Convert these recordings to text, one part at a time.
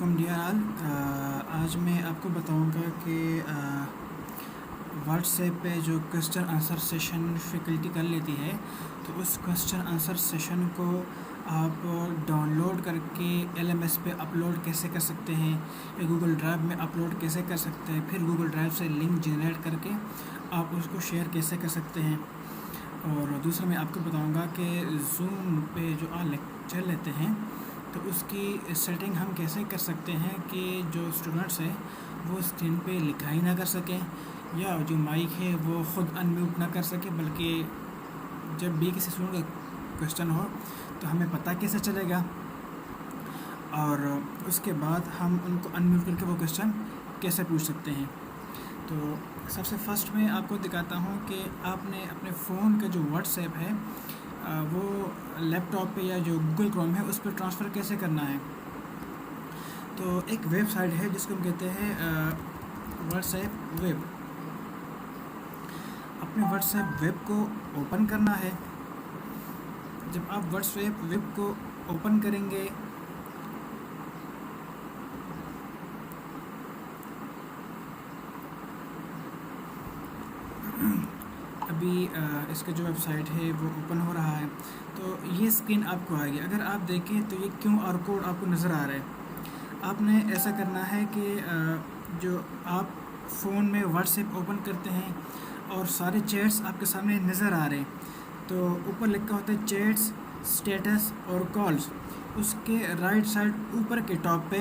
वालेकुम dear all. आज मैं आपको बताऊंगा कि व्हाट्सएप पे जो क्वेश्चन आंसर सेशन फैकल्टी कर लेती है, तो उस क्वेश्चन आंसर सेशन को आप डाउनलोड करके एलएमएस पे अपलोड कैसे कर सकते हैं या गूगल ड्राइव में अपलोड कैसे कर सकते हैं। फिर गूगल ड्राइव से लिंक जनरेट करके आप उसको शेयर कैसे कर सकते हैं। और दूसरा मैं आपको बताऊंगा कि जूम पे जो आप लेक्चर लेते हैं तो उसकी सेटिंग हम कैसे कर सकते हैं कि जो स्टूडेंट्स हैं वो स्क्रीन पे लिखाई ना कर सकें या जो माइक है वो ख़ुद अनम्यूट ना कर सके, बल्कि जब भी किसी स्टूडेंट का क्वेश्चन हो तो हमें पता कैसे चलेगा। और उसके बाद हम उनको अनम्यूट करके वो क्वेश्चन कैसे पूछ सकते हैं। तो सबसे फर्स्ट मैं आपको दिखाता हूँ कि आपने अपने फ़ोन का जो व्हाट्सएप है वो लैपटॉप पे या जो गूगल क्रोम है उस पर ट्रांसफ़र कैसे करना है। तो एक वेबसाइट है जिसको हम कहते हैं व्हाट्सएप वेब। अपने व्हाट्सएप वेब को ओपन करना है। जब आप व्हाट्सएप वेब को ओपन करेंगे अभी इसका जो वेबसाइट है वो ओपन हो रहा है, तो ये स्क्रीन आपको आएगी। अगर आप देखें तो ये QR कोड आपको नज़र आ रहा है। आपने ऐसा करना है कि जो आप फ़ोन में व्हाट्सएप ओपन करते हैं और सारे चैट्स आपके सामने नज़र आ रहे हैं, तो ऊपर लिखा होता है चैट्स, स्टेटस और कॉल्स। उसके राइट साइड ऊपर के टॉप पे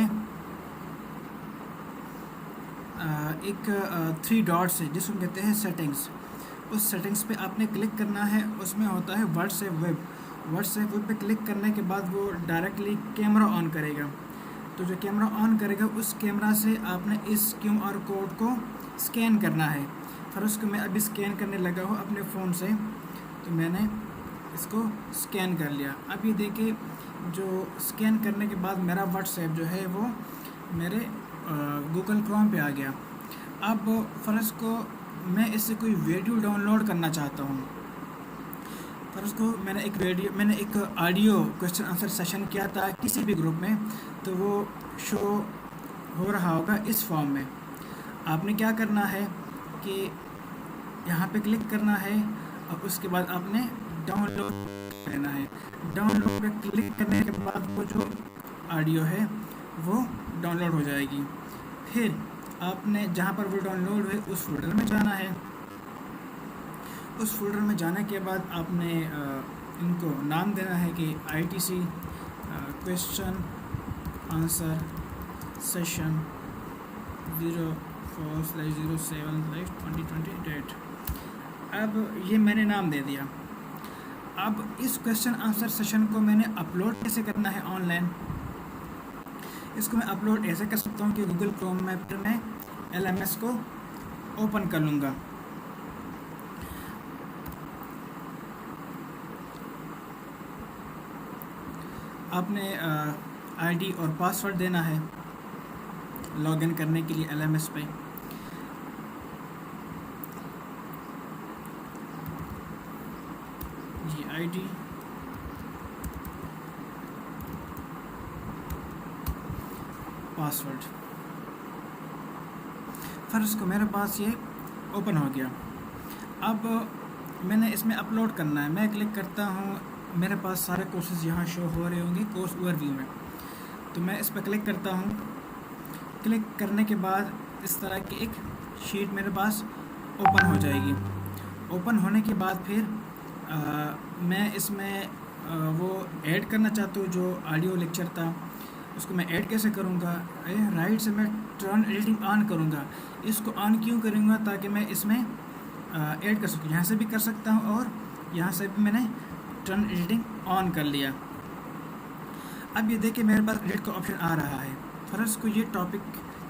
एक 3 डॉट्स है जिसको कहते हैं सेटिंग्स। उस सेटिंग्स पे आपने क्लिक करना है। उसमें होता है व्हाट्सएप वेब। व्हाट्सएप वेब पे क्लिक करने के बाद वो डायरेक्टली कैमरा ऑन करेगा। तो जो कैमरा ऑन करेगा उस कैमरा से आपने इस QR कोड को स्कैन करना है। फिर उसको मैं अभी स्कैन करने लगा हूँ अपने फ़ोन से, तो मैंने इसको स्कैन कर लिया। अब ये देखिए, जो स्कैन करने के बाद मेरा व्हाट्सएप जो है वो मेरे गूगल क्रोम पे आ गया। अब फ़र्ज़ को मैं इससे कोई वीडियो डाउनलोड करना चाहता हूँ। फ़र्ज़ को मैंने एक ऑडियो क्वेश्चन आंसर सेशन किया था किसी भी ग्रुप में, तो वो शो हो रहा होगा इस फॉर्म में। आपने क्या करना है कि यहाँ पे क्लिक करना है और उसके बाद आपने डाउनलोड करना है। डाउनलोड पे क्लिक करने के बाद वो जो ऑडियो है वो डाउनलोड हो जाएगी। फिर आपने जहाँ पर वो डाउनलोड है उस फोल्डर में जाना है। उस फोल्डर में जाने के बाद आपने इनको नाम देना है कि ITC question answer session 04/07/2020 date. अब ये मैंने नाम दे दिया। अब इस क्वेश्चन आंसर सेशन को मैंने अपलोड कैसे करना है ऑनलाइन। इसको मैं अपलोड ऐसे कर सकता हूँ कि गूगल क्रोम में फिर मैं LMS को ओपन कर लूँगा। आपने ID और पासवर्ड देना है लॉगिन करने के लिए LMS पे। जी ID पासवर्ड। फिर उसको मेरे पास ये ओपन हो गया। अब मैंने इसमें अपलोड करना है। मैं क्लिक करता हूँ, मेरे पास सारे कोर्सेज यहाँ शो हो रहे होंगे कोर्स ओवरव्यू में। तो मैं इस पर क्लिक करता हूँ। क्लिक करने के बाद इस तरह की एक शीट मेरे पास ओपन हो जाएगी। ओपन होने के बाद फिर मैं इसमें वो ऐड करना चाहता हूँ जो ऑडियो लेक्चर था, उसको मैं ऐड कैसे करूँगा। राइट से मैं टर्न एडिटिंग ऑन करूँगा। इसको ऑन क्यों करूँगा, ताकि मैं इसमें ऐड कर सकूँ। यहाँ से भी कर सकता हूँ और यहाँ से भी मैंने टर्न एडिटिंग ऑन कर लिया। अब ये देखिए मेरे पास एडिट का ऑप्शन आ रहा है। फ़र्ज़ को ये टॉपिक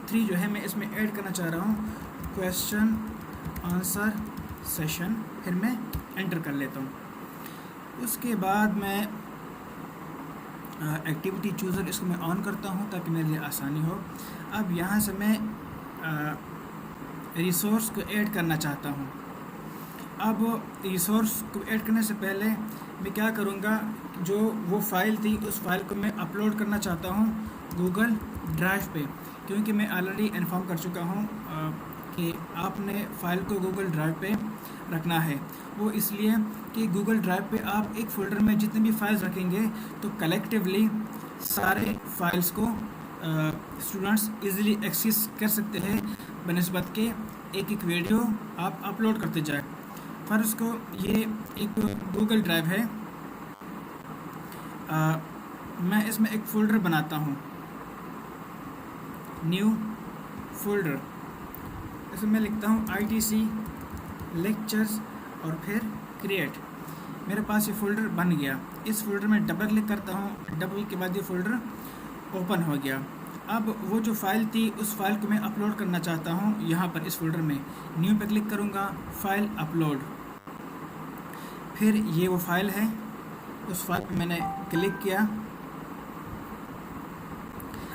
3 जो है मैं इसमें ऐड करना चाह रहा हूँ, क्वेश्चन आंसर सेशन। फिर मैं एंटर कर लेता हूँ। उसके बाद मैं एक्टिविटी चूज़र इसको मैं ऑन करता हूँ ताकि मेरे लिए आसानी हो। अब यहाँ से मैं रिसोर्स को ऐड करना चाहता हूँ। अब रिसोर्स को ऐड करने से पहले मैं क्या करूँगा, जो वो फाइल थी उस फाइल को मैं अपलोड करना चाहता हूँ गूगल ड्राइव पे, क्योंकि मैं ऑलरेडी इन्फॉर्म कर चुका हूँ कि आपने फ़ाइल को गूगल ड्राइव पे रखना है। वो इसलिए कि गूगल ड्राइव पे आप एक फ़ोल्डर में जितने भी फाइल्स रखेंगे तो कलेक्टिवली सारे फाइल्स को स्टूडेंट्स इजीली एक्सेस कर सकते हैं, बनिस्बत के एक एक वीडियो आप अपलोड करते जाए। फ़र्ज़ को ये एक गूगल ड्राइव है, मैं इसमें एक फ़ोल्डर बनाता हूँ, न्यू फोल्डर, इसमें मैं लिखता हूँ ITC लेक्चर्स और फिर क्रिएट। मेरे पास ये फ़ोल्डर बन गया। इस फोल्डर में डबल क्लिक करता हूँ, डबल के बाद ये फ़ोल्डर ओपन हो गया। अब वो जो फ़ाइल थी उस फाइल को मैं अपलोड करना चाहता हूँ यहाँ पर इस फोल्डर में। न्यू पे क्लिक करूँगा, फ़ाइल अपलोड, फिर ये वो फाइल है, उस फाइल पे मैंने क्लिक किया।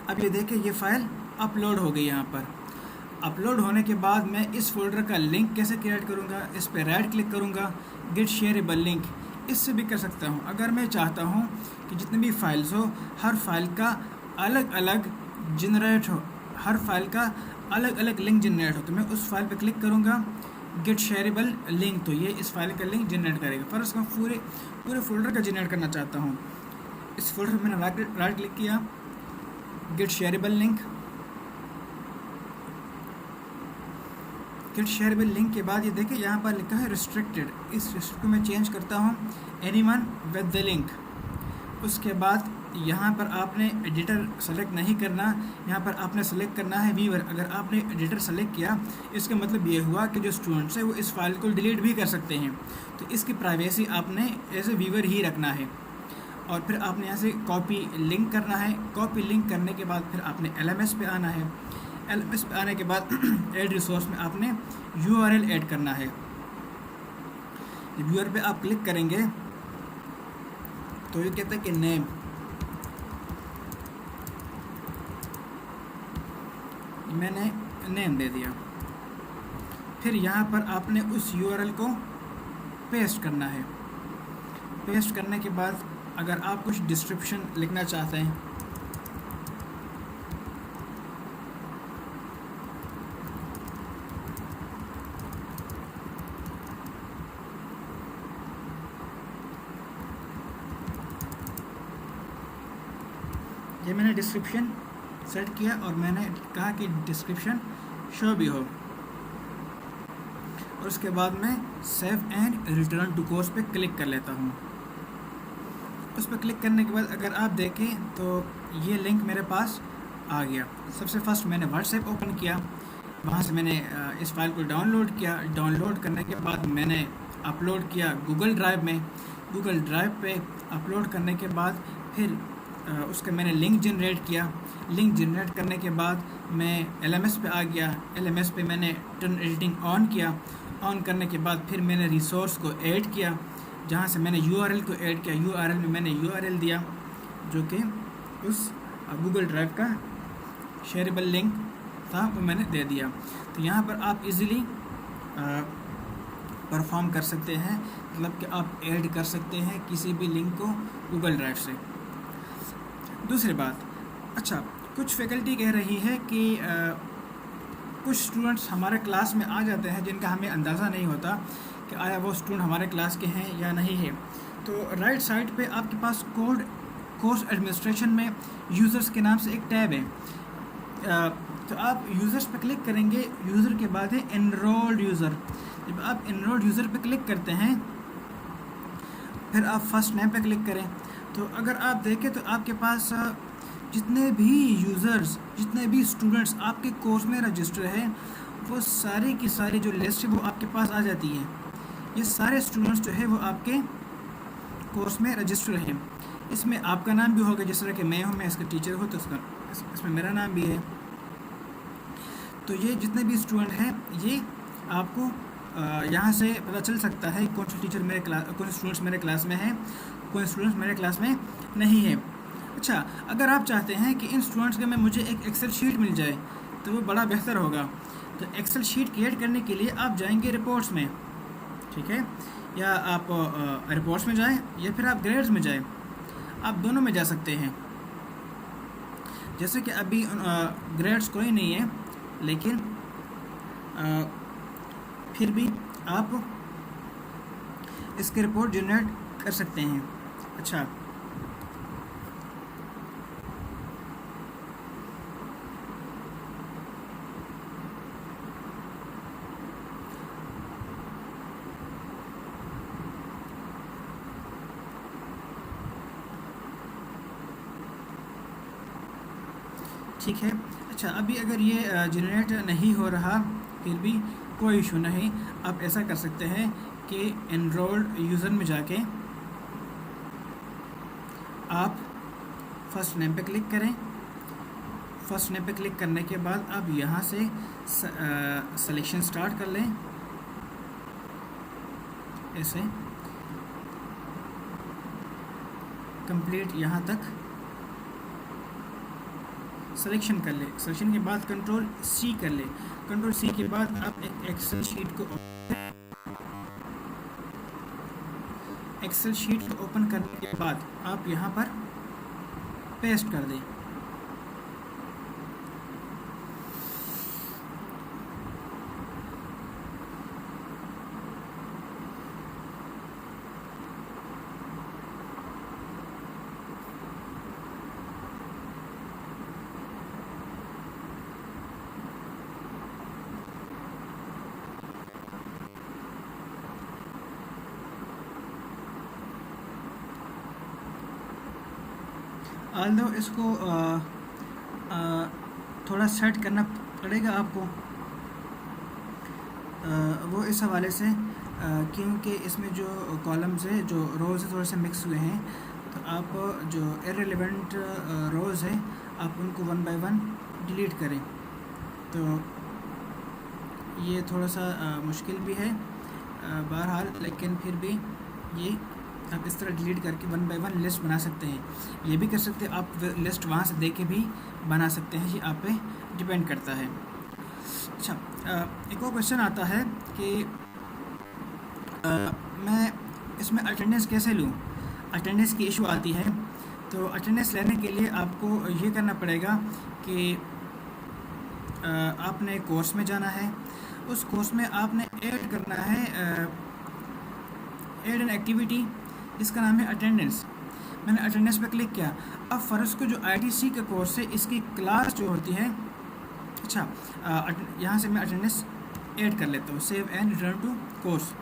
अब ये देखें ये फ़ाइल अपलोड हो गई। यहाँ पर अपलोड होने के बाद मैं इस फोल्डर का लिंक कैसे क्रिएट करूँगा, इस पर राइट क्लिक करूँगा, गेट शेयरेबल लिंक, इससे भी कर सकता हूँ। अगर मैं चाहता हूँ कि जितने भी फाइल्स हो हर फाइल का अलग अलग जनरेट हो, हर फाइल का अलग अलग लिंक जनरेट हो, तो मैं उस फाइल पर क्लिक करूँगा, गेट शेयरेबल लिंक, तो ये इस फाइल का लिंक जनरेट करेगा। फर्स्ट मैं पूरे फोल्डर का जनरेट करना चाहता हूँ। इस फोल्डर में मैंने राइट क्लिक किया, get shareable link, get shareable link के बाद ये देखिए यहाँ पर लिखा है रिस्ट्रिक्टेड, इस रिस्ट्रिक्ट को मैं चेंज करता हूँ एनीवन विद द लिंक। उसके बाद यहाँ पर आपने एडिटर सेलेक्ट नहीं करना, यहाँ पर आपने सेलेक्ट करना है व्यूअर। अगर आपने एडिटर सेलेक्ट किया इसका मतलब ये हुआ कि जो स्टूडेंट्स है वो इस फाइल को डिलीट भी कर सकते हैं, तो इसकी प्राइवेसी आपने एज ए व्यूअर ही रखना है। और फिर आपने यहाँ से कॉपी लिंक करना है, कॉपी लिंक करने के बाद फिर आपने LMS पे आना है, LMS पे आने के बाद ऐड रिसोर्स में आपने URL ऐड करना है। जब URL पे आप क्लिक करेंगे तो ये कहता है कि नेम, मैंने नेम दे दिया। फिर यहाँ पर आपने उस URL को पेस्ट करना है। पेस्ट करने के बाद अगर आप कुछ डिस्क्रिप्शन लिखना चाहते हैं, ये मैंने डिस्क्रिप्शन सेट किया और मैंने कहा कि डिस्क्रिप्शन शो भी हो, और उसके बाद मैं save and return to course पे क्लिक कर लेता हूँ। उस पर क्लिक करने के बाद अगर आप देखें तो ये लिंक मेरे पास आ गया। सबसे फर्स्ट मैंने व्हाट्सएप ओपन किया, वहाँ से मैंने इस फाइल को डाउनलोड किया। डाउनलोड करने के बाद मैंने अपलोड किया गूगल ड्राइव में। गूगल ड्राइव पे अपलोड करने के बाद फिर उसका मैंने लिंक जनरेट किया। लिंक जनरेट करने के बाद मैं LMS पे आ गया। LMS पे मैंने टर्न एडिटिंग ऑन किया। ऑन करने के बाद फिर मैंने रिसोर्स को ऐड किया, जहाँ से मैंने URL को ऐड किया। URL में मैंने URL दिया जो कि उस गूगल ड्राइव का शेयरेबल लिंक था, वो मैंने दे दिया। तो यहाँ पर आप इजीली परफॉर्म कर सकते हैं, मतलब कि आप ऐड कर सकते हैं किसी भी लिंक को गूगल ड्राइव से। दूसरी बात, अच्छा, कुछ फैकल्टी कह रही है कि कुछ स्टूडेंट्स हमारे क्लास में आ जाते हैं जिनका हमें अंदाज़ा नहीं होता कि आया वो स्टूडेंट हमारे क्लास के हैं या नहीं है। तो राइट साइड पे आपके पास कोर्स एडमिनिस्ट्रेशन में यूज़र्स के नाम से एक टैब है। तो आप यूज़र्स पे क्लिक करेंगे, यूज़र के बाद है एनरोल्ड यूज़र। जब आप एनरोल्ड यूज़र पे क्लिक करते हैं फिर आप फर्स्ट नेम पे क्लिक करें, तो अगर आप देखें तो आपके पास जितने भी यूज़र्स, जितने भी स्टूडेंट्स आपके कोर्स में रजिस्टर हैं, वो सारी की सारी जो लिस्ट है वो आपके पास आ जाती है। ये सारे स्टूडेंट्स जो है वो आपके कोर्स में रजिस्टर हैं। इसमें आपका नाम भी होगा, जिस तरह कि मैं हूँ, मैं इसका टीचर हूँ, तो इसमें मेरा नाम भी है। तो ये जितने भी स्टूडेंट हैं ये आपको यहाँ से पता चल सकता है कौन से टीचर मेरे क्लास, कौन से स्टूडेंट्स मेरे क्लास में हैं, कौन से स्टूडेंट्स मेरे क्लास में नहीं है। अच्छा, अगर आप चाहते हैं कि इन स्टूडेंट्स के में मुझे एक एक्सेल शीट मिल जाए तो वो बड़ा बेहतर होगा। तो एक्सेल शीट क्रिएट करने के लिए आप जाएंगे रिपोर्ट्स में, ठीक है, या आप रिपोर्ट्स में जाएं या फिर आप ग्रेड्स में जाएं, आप दोनों में जा सकते हैं। जैसे कि अभी ग्रेड्स कोई नहीं है, लेकिन फिर भी आप इसकी रिपोर्ट जनरेट कर सकते हैं। अच्छा, ठीक है। अच्छा, अभी अगर ये जनरेट नहीं हो रहा, फिर भी कोई इशू नहीं। आप ऐसा कर सकते हैं कि एनरोल्ड यूज़र में जाके आप फर्स्ट नेम पे क्लिक करें। फर्स्ट नेम पे क्लिक करने के बाद आप यहाँ से सिलेक्शन स्टार्ट कर लें, ऐसे कंप्लीट यहाँ तक सिलेक्शन कर ले। सिलेक्शन के बाद कंट्रोल सी कर ले। कंट्रोल सी के बाद आप एक एक्सेल शीट को ओपन करने के बाद आप यहाँ पर पेस्ट कर दें। आल्दो इसको थोड़ा सेट करना पड़ेगा आपको, वो इस हवाले से क्योंकि इसमें जो कॉलम्स है, जो रोज़ है, थोड़े से मिक्स हुए हैं। तो आप जो इररिलेवेंट रोज़ है आप उनको वन बाय वन डिलीट करें। तो ये थोड़ा सा मुश्किल भी है बहरहाल, लेकिन फिर भी ये आप इस तरह डिलीट करके वन बाय वन लिस्ट बना सकते हैं। ये भी कर सकते हैं आप, लिस्ट वहाँ से देख के भी बना सकते हैं, ये आप पे डिपेंड करता है। अच्छा, एक और क्वेश्चन आता है कि मैं इसमें अटेंडेंस कैसे लूँ? अटेंडेंस की इशू आती है। तो अटेंडेंस लेने के लिए आपको ये करना पड़ेगा कि आपने कोर्स में जाना है, उस कोर्स में आपने ऐड करना है ऐड एन एक्टिविटी, इसका नाम है अटेंडेंस। मैंने अटेंडेंस पर क्लिक किया। अब फ़र्ज़ को जो आईटीसी का कोर्स है, इसकी क्लास जो होती है, अच्छा यहाँ से मैं अटेंडेंस ऐड कर लेता हूँ, save and return to course.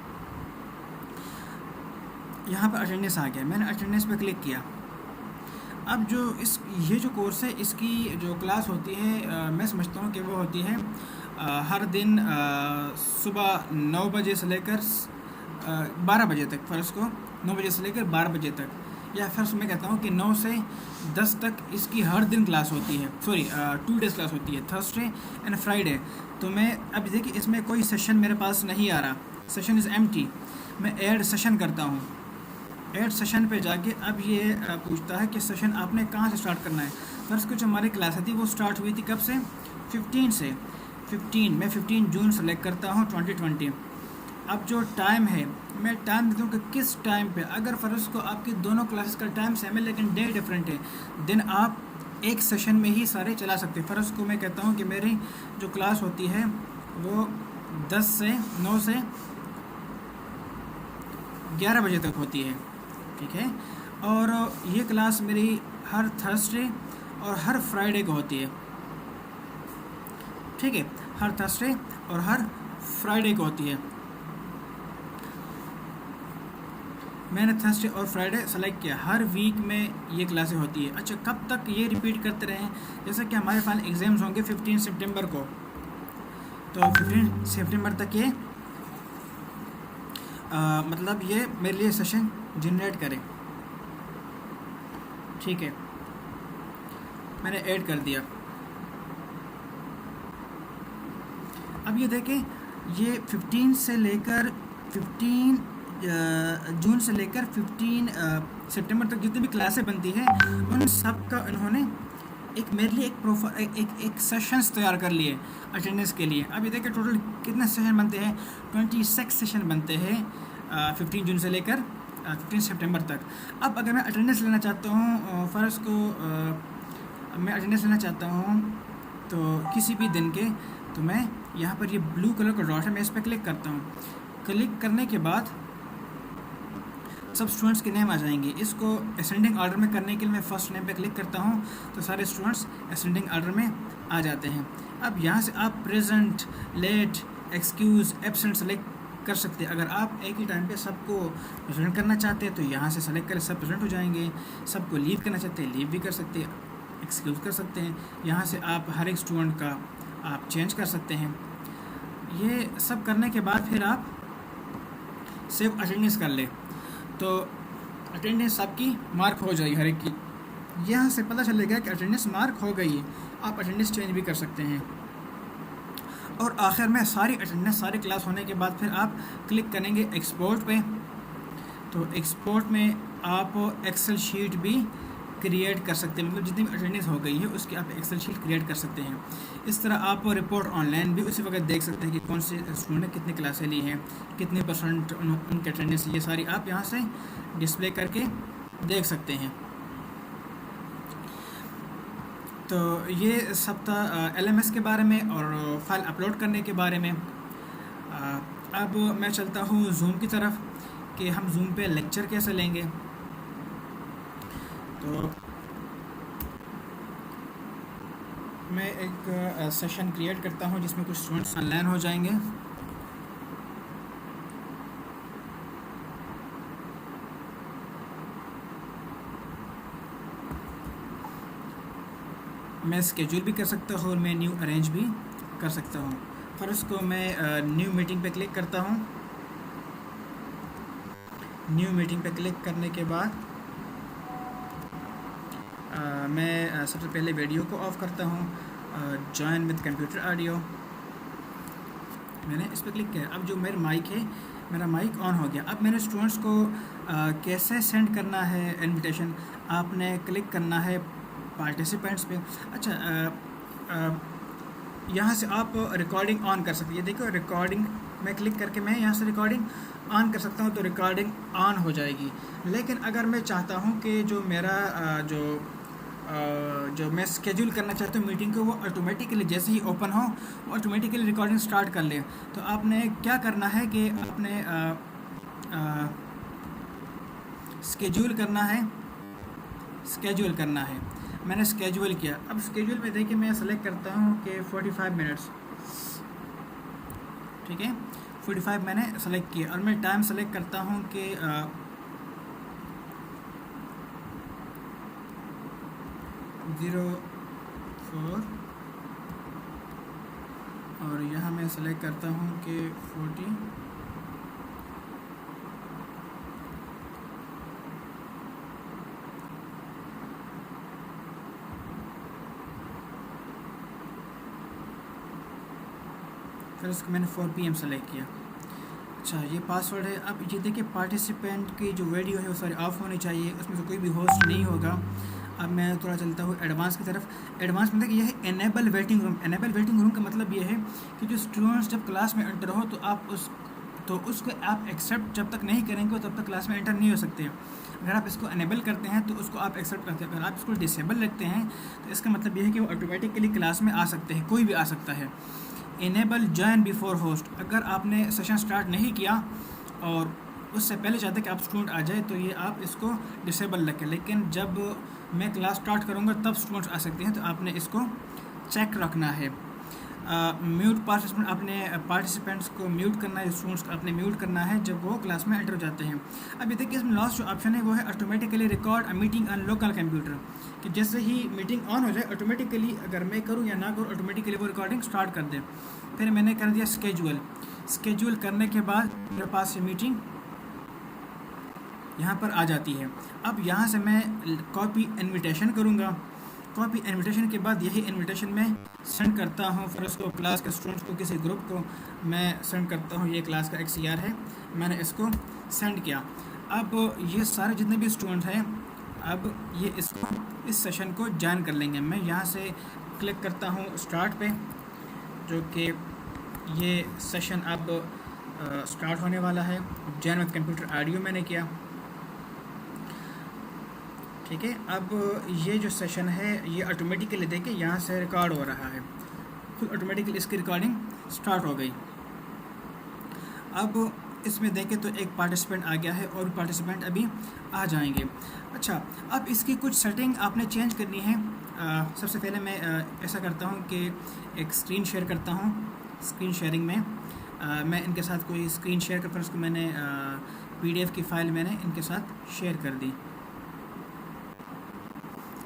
यहाँ पर अटेंडेंस आ गया, मैंने अटेंडेंस पर क्लिक किया। अब जो ये जो कोर्स है, इसकी जो क्लास होती है, मैं समझता हूँ कि वो होती है हर दिन सुबह 9 बजे से लेकर 12 बजे तक। फ़र्ज़ को 9 बजे से लेकर 12 बजे तक, या फ़र्ज़ मैं कहता हूँ कि 9 से 10 तक इसकी हर दिन क्लास होती है। सॉरी, 2 डेज़ क्लास होती है, थर्सडे एंड फ्राइडे। तो मैं अब देखिए इसमें कोई सेशन मेरे पास नहीं आ रहा, सेशन इज़ एम्प्टी। मैं ऐड सेशन करता हूँ। ऐड सेशन पे जाके अब ये पूछता है कि सेशन आपने कहाँ से स्टार्ट करना है। फ़र्ज़ को जो हमारी क्लास थी वो स्टार्ट हुई थी कब से? 15 से। 15 मैं 15 जून सेलेक्ट करता हूँ 2020। अब जो टाइम है, मैं टाइम देता हूँ कि किस टाइम पे। अगर फ़र्ज़ को आपकी दोनों क्लासेस का टाइम सेम है लेकिन डे डिफरेंट है, दिन आप एक सेशन में ही सारे चला सकते हैं। फ़र्ज़ को मैं कहता हूँ कि मेरी जो क्लास होती है वो 10 से 9 से 11 बजे तक होती है, ठीक है। और ये क्लास मेरी हर थर्सडे और हर फ्राइडे को होती है, ठीक है। हर थर्सडे और हर फ्राइडे को होती है। मैंने थर्सडे और फ्राइडे सेलेक्ट किया। हर वीक में ये क्लासें होती है। अच्छा, कब तक ये रिपीट करते रहें? जैसा कि हमारे फाइनल एग्ज़ाम्स होंगे 15 सितंबर को, तो 15 सितंबर तक ये मतलब ये मेरे लिए सेशन जनरेट करें, ठीक है। मैंने ऐड कर दिया। अब ये देखें, ये 15 से लेकर 15 जून से लेकर 15 सितंबर तक जितनी भी क्लासें बनती हैं, उन सब का उन्होंने एक मेरे लिए एक प्रोफाइल एक सेशंस तैयार कर लिए अटेंडेंस के लिए। अब ये देखिए टोटल कितने सेशन बनते हैं? 26 सेशन बनते हैं 15 जून से लेकर 15 सितंबर तक। अब अगर मैं अटेंडेंस लेना चाहता हूँ, फ़र्ज़ को मैं अटेंडेंस लेना चाहता हूँ तो किसी भी दिन के, तो मैं यहाँ पर ये ब्लू कलर का डॉट है, मैं इस पर क्लिक करता हूँ। क्लिक करने के बाद सब स्टूडेंट्स के नेम आ जाएंगे। इसको असेंडिंग ऑर्डर में करने के लिए मैं फर्स्ट नेम पे क्लिक करता हूँ तो सारे स्टूडेंट्स असेंडिंग ऑर्डर में आ जाते हैं। अब यहाँ से आप present, late, excuse, absent select कर सकते हैं। अगर आप एक ही टाइम पे सबको प्रेजेंट करना चाहते हैं तो यहाँ से सेलेक्ट करें, सब प्रेजेंट हो जाएंगे। सबको लीव करना चाहते हैं, लीव भी कर सकते हैं, एक्सक्यूज़ कर सकते हैं। यहाँ से आप हर एक स्टूडेंट का आप चेंज कर सकते हैं। ये सब करने के बाद फिर आप सेव अटेंडेंस कर ले तो अटेंडेंस आपकी मार्क हो जाएगी हर एक की। यहाँ से पता चलेगा कि अटेंडेंस मार्क हो गई है। आप अटेंडेंस चेंज भी कर सकते हैं। और आखिर में सारी अटेंडेंस, सारी क्लास होने के बाद फिर आप क्लिक करेंगे एक्सपोर्ट पे। तो एक्सपोर्ट में आप एक्सेल शीट भी क्रिएट कर सकते हैं, मतलब जितनी भी अटेंडेंस हो गई है उसकी आप एक्सेल शीट क्रिएट कर सकते हैं। इस तरह आप रिपोर्ट ऑनलाइन भी उसी वक्त देख सकते हैं कि कौन से स्टूडेंट ने कितनी क्लासें ली हैं, कितने परसेंट उनकी अटेंडेंस, ये सारी आप यहाँ से डिस्प्ले करके देख सकते हैं। तो ये सब था LMS के बारे में और फाइल अपलोड करने के बारे में। अब मैं चलता हूँ जूम की तरफ कि हम जूम पे लेक्चर कैसे लेंगे। तो मैं एक सेशन क्रिएट करता हूँ जिसमें कुछ स्टूडेंट्स ऑनलाइन हो जाएंगे। मैं स्केड्यूल भी कर सकता हूँ और मैं न्यू अरेंज भी कर सकता हूँ। फिर उसको मैं न्यू मीटिंग पे क्लिक करता हूँ। न्यू मीटिंग पे क्लिक करने के बाद मैं सबसे पहले वीडियो को ऑफ करता हूँ, जॉइन विद कंप्यूटर ऑडियो, मैंने इस पर क्लिक किया। अब जो मेरा माइक है, मेरा माइक ऑन हो गया। अब मैंने स्टूडेंट्स को कैसे सेंड करना है इनविटेशन, आपने क्लिक करना है पार्टिसिपेंट्स पे। अच्छा, यहाँ से आप रिकॉर्डिंग ऑन कर सकते हैं। ये देखो रिकॉर्डिंग में क्लिक करके मैं यहाँ से रिकॉर्डिंग ऑन कर सकता हूँ तो रिकॉर्डिंग ऑन हो जाएगी। लेकिन अगर मैं चाहता हूँ कि जो मेरा जो मैं स्केड्यूल करना चाहता हूँ मीटिंग को, वो ऑटोमेटिकली जैसे ही ओपन हो वो ऑटोमेटिकली रिकॉर्डिंग स्टार्ट कर ले, तो आपने क्या करना है कि आपने स्केड्यूल करना है। मैंने स्केड्यूल किया। अब स्केड्यूल में देखिए मैं सेलेक्ट करता हूँ कि 45 मिनट्स, ठीक है, 45 मैंने सेलेक्ट किया और मैं टाइम सेलेक्ट करता हूँ कि 04 और यहाँ मैं सेलेक्ट करता हूँ कि 40। फिर उसको मैंने 4 PM सेलेक्ट किया। अच्छा, ये पासवर्ड है। अब ये देखिए पार्टिसिपेंट की जो वीडियो है वो सारी ऑफ होनी चाहिए, उसमें से कोई भी होस्ट नहीं होगा। अब मैं थोड़ा चलता हूँ एडवांस की तरफ। एडवांस में देखिए ये है enable waiting room. Enable waiting room का मतलब ये है कि जो स्टूडेंट्स जब क्लास में एंटर हो तो उसको आप एक्सेप्ट जब तक नहीं करेंगे तब तक क्लास में एंटर नहीं हो सकते। अगर आप इसको एनेबल करते हैं तो उसको आप एक्सेप्ट करते हैं। अगर आप इसको डिसेबल रखते हैं तो इसका मतलब ये है कि वो ऑटोमेटिकली क्लास में आ सकते हैं, कोई भी आ सकता है। इनेबल जॉइन बिफोर होस्ट, अगर आपने सेशन स्टार्ट नहीं किया और उससे पहले चाहते कि आप स्टूडेंट आ जाए तो ये आप इसको डिसेबल रखें, लेकिन जब मैं क्लास स्टार्ट करूँगा तब स्टूडेंट्स आ सकते हैं, तो आपने इसको चेक रखना है। म्यूट पार्टिसिपेंट, आपने पार्टिसिपेंट्स को म्यूट करना है, स्टूडेंट्स को आपने म्यूट करना है जब वो क्लास में एंटर हो जाते हैं। अब ये देखिए इसमें लास्ट जो ऑप्शन है वो है automatically record a meeting on local computer, कि जैसे ही मीटिंग ऑन हो जाए ऑटोमेटिकली, अगर मैं करूँ या ना करूँ, ऑटोमेटिकली वो रिकॉर्डिंग स्टार्ट कर दे। फिर मैंने कर दिया स्केड्यूल करने के बाद मेरे पास ये मीटिंग यहाँ पर आ जाती है। अब यहाँ से मैं कॉपी इन्विटेशन करूँगा। कॉपी इन्विटेशन के बाद यही इन्विटेशन मैं सेंड करता हूँ, फिर उसको क्लास के स्टूडेंट्स को, किसी ग्रुप को मैं सेंड करता हूँ। ये क्लास का एक CR है, मैंने इसको सेंड किया। अब ये सारे जितने भी स्टूडेंट हैं, अब ये इसको इस सेशन को ज्वाइन कर लेंगे। मैं यहाँ से क्लिक करता हूँ स्टार्ट पे, जो कि ये सेशन अब स्टार्ट होने वाला है। जॉइन विद कंप्यूटर ऑडियो मैंने किया, ठीक है, अब ये जो सेशन है ये ऑटोमेटिकली देखिए यहाँ से रिकॉर्ड हो रहा है, खुद ऑटोमेटिकली इसकी रिकॉर्डिंग स्टार्ट हो गई। अब इसमें देखें तो एक पार्टिसिपेंट आ गया है और पार्टिसिपेंट अभी आ जाएंगे। अच्छा, अब इसकी कुछ सेटिंग आपने चेंज करनी है। सबसे पहले मैं ऐसा करता हूँ कि एक स्क्रीन शेयर करता हूँ। स्क्रीन शेयरिंग में मैं इनके साथ कोई स्क्रीन शेयर करता हूँ, उसको मैंने PDF की फ़ाइल मैंने इनके साथ शेयर कर दी।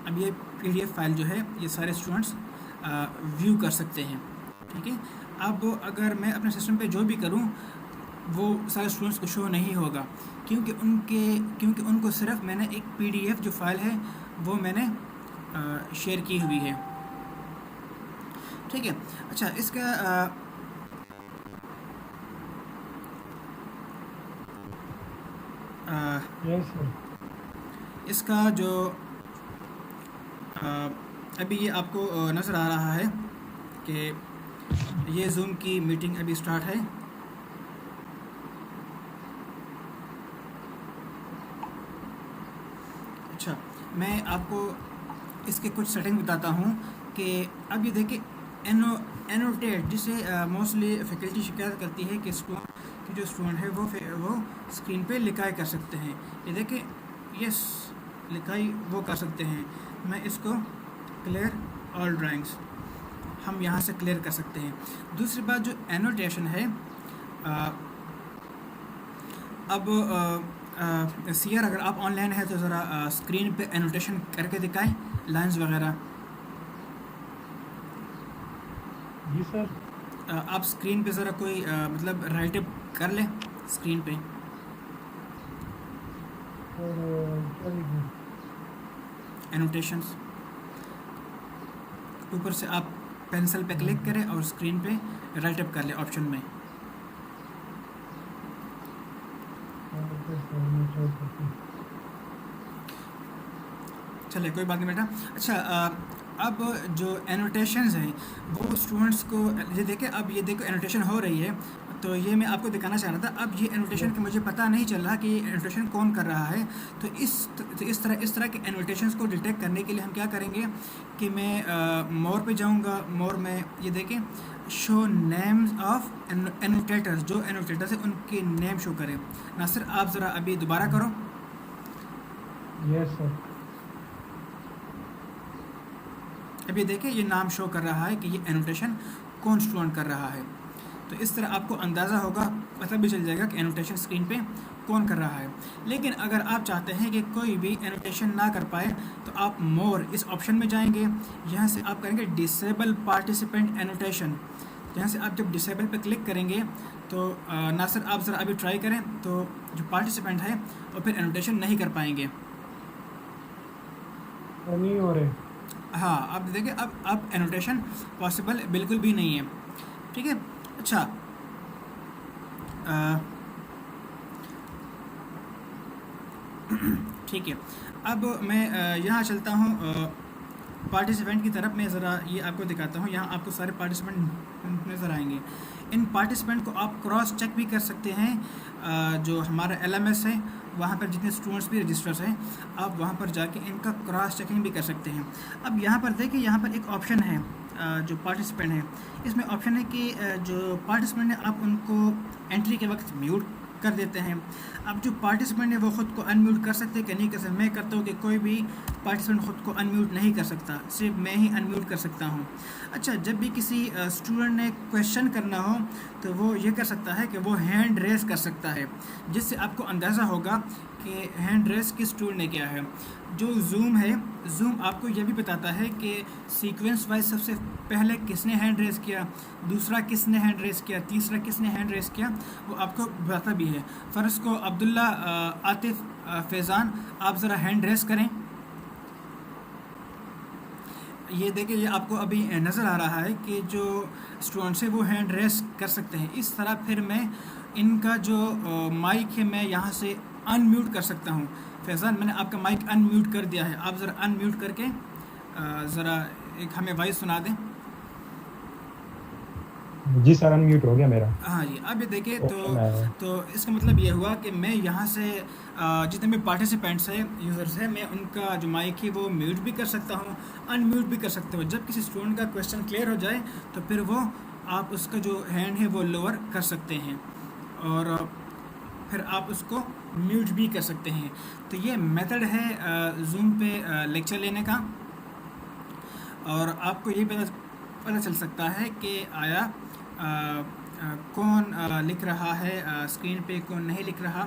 अब ये PDF फाइल जो है ये सारे स्टूडेंट्स व्यू कर सकते हैं। ठीक है, अब अगर मैं अपने सिस्टम पे जो भी करूं वो सारे स्टूडेंट्स को शो नहीं होगा, क्योंकि उनको सिर्फ मैंने एक PDF जो फाइल है वो मैंने शेयर की हुई है। ठीक है, अच्छा इसका इसका जो अभी ये आपको नज़र आ रहा है कि ये जूम की मीटिंग अभी स्टार्ट है। अच्छा, मैं आपको इसके कुछ सेटिंग बताता हूँ कि अब ये देखिए एनोटेट, जिसे मोस्टली फैकल्टी शिकायत करती है कि जो स्टूडेंट है वो स्क्रीन पे लिखाई कर सकते हैं। ये देखिए यस, लिखाई वो कर सकते हैं। मैं इसको क्लियर ऑल ड्राइंग्स हम यहाँ से क्लियर कर सकते हैं। दूसरी बात जो एनोटेशन है, अब सीआर अगर आप ऑनलाइन है तो ज़रा स्क्रीन पे एनोटेशन करके दिखाएं, लाइंस वगैरह। जी सर। आप स्क्रीन पे ज़रा कोई मतलब राइट अप कर लें स्क्रीन पे। एनोटेशंस ऊपर से आप पेंसिल पे क्लिक करें और स्क्रीन पे राइट अप कर लें ऑप्शन में। चलिए कोई बात नहीं बेटा। अच्छा, अब जो एनोटेशंस हैं वो स्टूडेंट्स को ये देखें। अब ये देखो एनोटेशन हो रही है, तो ये मैं आपको दिखाना चाह रहा था। अब ये एनोटेशन कि मुझे पता नहीं चल रहा कि ये एनोटेशन कौन कर रहा है, तो इस तरह के एनोटेशंस को डिटेक्ट करने के लिए हम क्या करेंगे कि मैं मोर पे जाऊंगा। मोर में ये देखें शो नेम्स ऑफ एनोटेटर्स, जो एनोटेटर्स हैं उनके नेम शो करें। नासिर आप ज़रा अभी दोबारा करो। Yes sir. अभी देखिए ये नाम शो कर रहा है कि ये एनोटेशन कौन स्टूडेंट कर रहा है। तो इस तरह आपको अंदाज़ा होगा, पता भी चल जाएगा कि एनोटेशन स्क्रीन पे कौन कर रहा है। लेकिन अगर आप चाहते हैं कि कोई भी एनोटेशन ना कर पाए तो आप मोर इस ऑप्शन में जाएंगे। यहाँ से आप करेंगे डिसेबल पार्टिसिपेंट एनोटेशन। यहाँ से आप जब डिसेबल पे क्लिक करेंगे तो नासिर आप ज़रा अभी ट्राई करें, तो जो पार्टिसिपेंट है वो फिर एनोटेशन नहीं कर पाएंगे। नहीं हो रहे। हाँ, आप देखिए अब एनोटेशन पॉसिबल बिल्कुल भी नहीं है। ठीक है, अच्छा ठीक है, अब मैं यहाँ चलता हूँ पार्टिसिपेंट की तरफ। मैं ज़रा ये आपको दिखाता हूँ। यहाँ आपको सारे पार्टिसिपेंट नज़र आएंगे। इन पार्टिसिपेंट को आप क्रॉस चेक भी कर सकते हैं। जो हमारा LMS है वहाँ पर जितने स्टूडेंट्स भी रजिस्टर्स हैं, आप वहाँ पर जाके इनका क्रॉस चेकिंग भी कर सकते हैं। अब यहाँ पर देखिए, यहाँ पर एक ऑप्शन है जो पार्टिसिपेंट है, इसमें ऑप्शन है कि जो पार्टिसिपेंट है आप उनको एंट्री के वक्त म्यूट कर देते हैं। अब जो पार्टिसिपेंट है वो ख़ुद को अनम्यूट कर सकते हैं कि नहीं कर सकते। मैं करता हूँ कि कोई भी पार्टिसिपेंट ख़ुद को अनम्यूट नहीं कर सकता, सिर्फ मैं ही अनम्यूट कर सकता हूँ। अच्छा, जब भी किसी स्टूडेंट ने क्वेश्चन करना हो तो वो ये कर सकता है कि वो हैंड रेस कर सकता है, जिससे आपको अंदाज़ा होगा कि हैंड रेस किस स्टूडेंट ने किया है। जो जूम है, जूम आपको ये भी बताता है कि सीक्वेंस वाइज सबसे पहले किसने हैंड रेस किया, दूसरा किसने हैंड रेस किया, तीसरा किसने हैंड रेस किया, वो आपको बताता भी है। फ़र्ज़ को अब्दुल्ला आतिफ फैज़ान, आप ज़रा हैंड रेस करें। ये देखिए, ये आपको अभी नज़र आ रहा है कि जो स्टूडेंट्स है वो हैंड रेस कर सकते हैं। इस तरह फिर मैं इनका जो माइक है मैं यहाँ से अनम्यूट कर सकता हूँ। फैज़ान, मैंने आपका माइक अनम्यूट कर दिया है, आप ज़रा अनम्यूट करके ज़रा एक हमें वॉइस सुना दें। जी सर, अनम्यूट हो गया मेरा। हाँ जी, अब ये देखिए ऑप्शन आया है। तो इसका मतलब ये हुआ कि मैं यहाँ से जितने भी पार्टिसिपेंट्स हैं, यूज़र्स हैं, मैं उनका जो माइक है वो म्यूट भी कर सकता हूँ, अनम्यूट भी कर सकता हूँ। जब किसी स्टूडेंट का क्वेश्चन क्लियर हो जाए तो फिर वो आप उसका जो हैंड है वो लोअर कर सकते हैं और फिर आप उसको म्यूट भी कर सकते हैं। तो ये मेथड है जूम पे लेक्चर लेने का। और आपको ये पता चल सकता है कि आया कौन लिख रहा है स्क्रीन पे, कौन नहीं लिख रहा।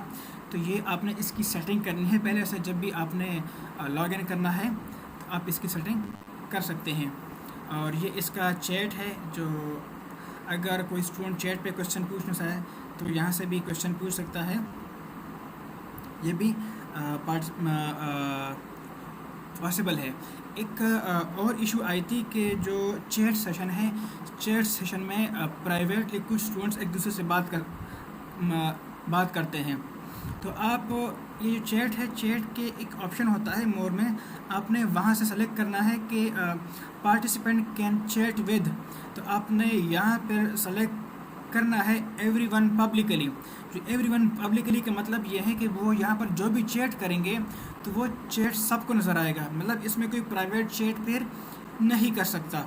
तो ये आपने इसकी सेटिंग करनी है पहले से। जब भी आपने लॉग इन करना है तो आप इसकी सेटिंग कर सकते हैं। और ये इसका चैट है, जो अगर कोई स्टूडेंट चैट पे क्वेश्चन पूछना चाहे तो यहाँ से भी क्वेश्चन पूछ सकता है। ये भी पॉसिबल है। एक और इशू आई थी कि जो चैट सेशन है, चैट सेशन में प्राइवेटली कुछ स्टूडेंट्स एक दूसरे से बात करते हैं। तो आप ये जो चैट है, चैट के एक ऑप्शन होता है मोर में, आपने वहाँ से सेलेक्ट करना है कि पार्टिसिपेंट कैन चैट विद। तो आपने यहाँ पर सेलेक्ट करना है एवरीवन पब्लिकली। जो एवरीवन पब्लिकली का मतलब ये है कि वो यहाँ पर जो भी चैट करेंगे तो वो चैट सबको नज़र आएगा, मतलब इसमें कोई प्राइवेट चैट फिर नहीं कर सकता।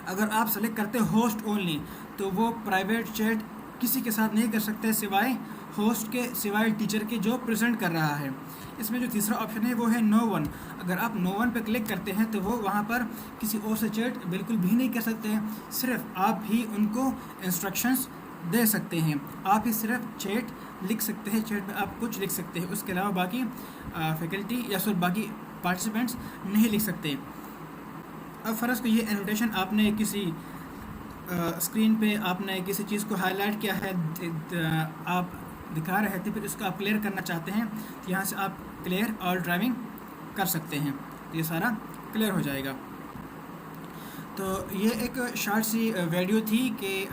अगर आप सेलेक्ट करते होस्ट ओनली तो वो प्राइवेट चैट किसी के साथ नहीं कर सकते सिवाय होस्ट के, सिवाय टीचर के जो प्रेजेंट कर रहा है। इसमें जो तीसरा ऑप्शन है वो है नो वन। अगर आप नो वन पे क्लिक करते हैं तो वो वहाँ पर किसी और से चैट बिल्कुल भी नहीं कर सकते हैं, सिर्फ आप ही उनको इंस्ट्रक्शंस दे सकते हैं। आप ही सिर्फ चैट लिख सकते हैं, चैट में आप कुछ लिख सकते हैं, उसके अलावा बाकी फैकल्टी या फिर बाकी पार्टिसिपेंट्स नहीं लिख सकते। अब फ़र्ज़ को ये एनोटेशन आपने किसी स्क्रीन पे आपने किसी चीज़ को हाईलाइट किया है, आप दिखा रहे थे, फिर उसको आप क्लियर करना चाहते हैं तो यहाँ से आप क्लियर और ड्राइविंग कर सकते हैं, ये सारा क्लियर हो जाएगा। तो ये एक शॉर्ट सी वीडियो थी कि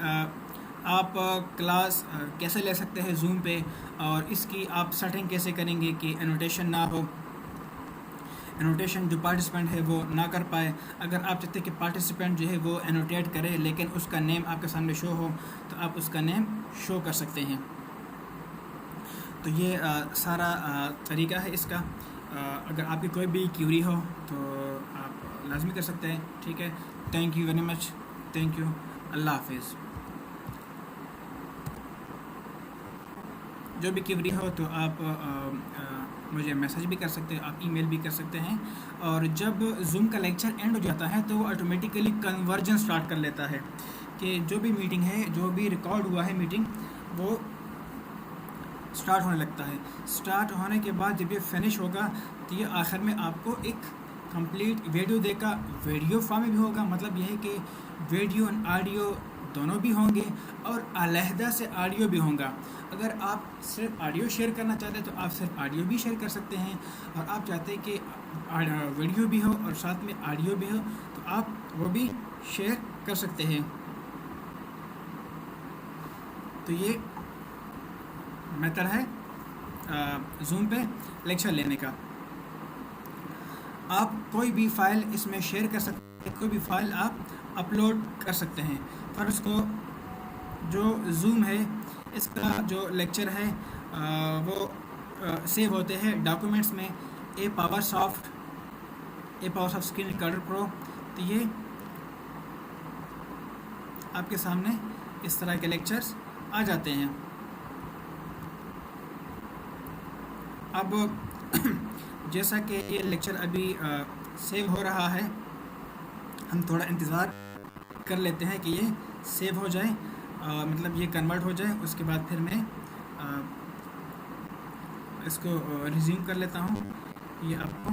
आप क्लास कैसे ले सकते हैं जूम पे, और इसकी आप सेटिंग कैसे करेंगे कि एनोटेशन ना हो, एनोटेशन जो पार्टिसिपेंट है वो ना कर पाए। अगर आप चाहते हैं कि पार्टिसिपेंट जो है वो एनोटेट करे लेकिन उसका नेम आपके सामने शो हो तो आप उसका नेम शो कर सकते हैं। तो ये सारा तरीका है इसका। अगर आपकी कोई भी क्यूरी हो तो आप लाजमी कर सकते हैं। ठीक है, thank you very much, thank you, अल्लाह हाफिज़। जो भी क्यूरी हो तो आप मुझे मैसेज भी कर सकते हैं, आप ईमेल भी कर सकते हैं। और जब जूम का लेक्चर एंड हो जाता है तो वो ऑटोमेटिकली कन्वर्जन स्टार्ट कर लेता है कि जो भी मीटिंग है, जो भी रिकॉर्ड हुआ है मीटिंग, वो स्टार्ट होने लगता है। स्टार्ट होने के बाद जब ये फिनिश होगा तो ये आखिर में आपको एक कंप्लीट वीडियो देगा। वीडियो फॉर्म में भी होगा, मतलब यह है कि वीडियो और ऑडियो दोनों भी होंगे और अलहदा से ऑडियो भी होगा। अगर आप सिर्फ ऑडियो शेयर करना चाहते हैं तो आप सिर्फ ऑडियो भी शेयर कर सकते हैं, और आप चाहते हैं कि वीडियो भी हो और साथ में ऑडियो भी हो तो आप वो भी शेयर कर सकते हैं। तो ये मेथड है जूम पे लेक्चर लेने का। आप कोई भी फ़ाइल इसमें शेयर कर सकते हैं, कोई भी फ़ाइल आप अपलोड कर सकते हैं। पर उसको जो जूम है इसका जो लेक्चर है वो सेव होते हैं डॉक्यूमेंट्स में, a power soft screen recorder pro. तो ये आपके सामने इस तरह के लेक्चर्स आ जाते हैं। अब जैसा कि ये लेक्चर अभी सेव हो रहा है, हम थोड़ा इंतज़ार कर लेते हैं कि ये सेव हो जाए, मतलब ये कन्वर्ट हो जाए। उसके बाद फिर मैं इसको रिज्यूम कर लेता हूँ, ये आपको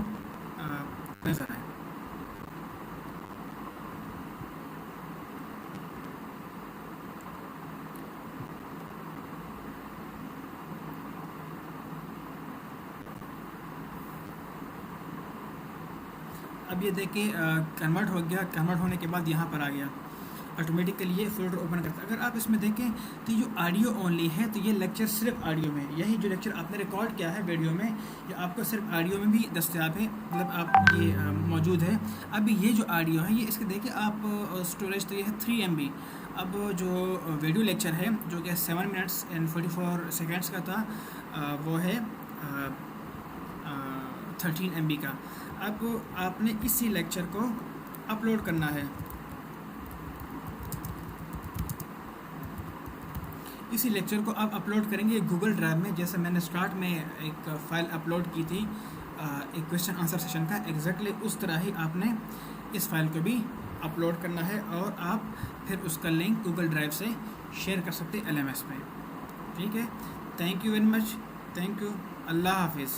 नज़र आए। अब ये देखिए कन्वर्ट हो गया। कन्वर्ट होने के बाद यहाँ पर आ गया। ऑटोमेटिकली ये फोल्डर ओपन करता है। अगर आप इसमें देखें तो ये ऑडियो ओनली है, तो ये लेक्चर सिर्फ ऑडियो में, यही जो लेक्चर आपने रिकॉर्ड किया है वीडियो में, ये आपको सिर्फ ऑडियो में भी दस्तयाब है, मतलब आप ये मौजूद है। अब ये जो ऑडियो है ये इसके देखिए आप स्टोरेज तो ये है 3 MB। अब जो वीडियो लेक्चर है जो कि 7 मिनट्स एंड 44 सेकेंड्स का था, वो है 13 MB का। अब आपने इसी लेक्चर को अपलोड करना है। इसी लेक्चर को आप अपलोड करेंगे गूगल ड्राइव में, जैसे मैंने स्टार्ट में एक फ़ाइल अपलोड की थी एक क्वेश्चन आंसर सेशन का, एग्जैक्टली उस तरह ही आपने इस फाइल को भी अपलोड करना है और आप फिर उसका लिंक गूगल ड्राइव से शेयर कर सकते हैं LMS में। ठीक है, thank you very much, thank you, अल्लाह हाफिज़।